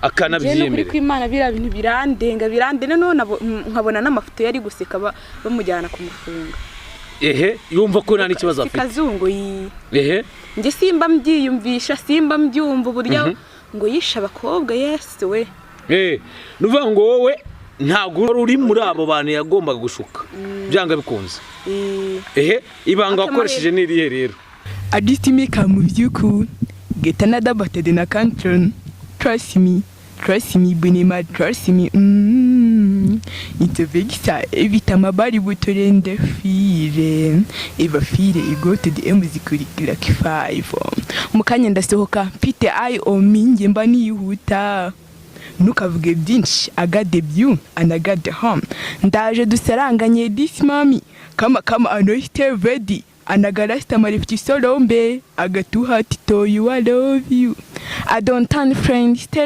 akanabyemera ko Imana bira bintu birandene none nkabona n'amafoto yari guseka bamujyana kumufunga yumva ko nta n'ikibazo afite kazungu nge simba mbyiyumvisha simba mbyumva buryo ngo yisha abakobwa Yesu we nuvuga ngo wowe ntago uri muri abo bantu yagombaga gushuka byanga bikunze ibanga wakoresheje n'irihe rero adistimika mu byuku get another butter in a country trust me bunima trust me it's a big star every time abari butorende fire eva fire go to the Ukuri like 5 mukanya ndasohoka mfite eye on me nge mba nihuta nukavuge byinshi agade byu anagade home ndaje dusaranganye this mami kama ano stay ready anagarasta marifti solombe agatuha tito you I love you I don't turn friends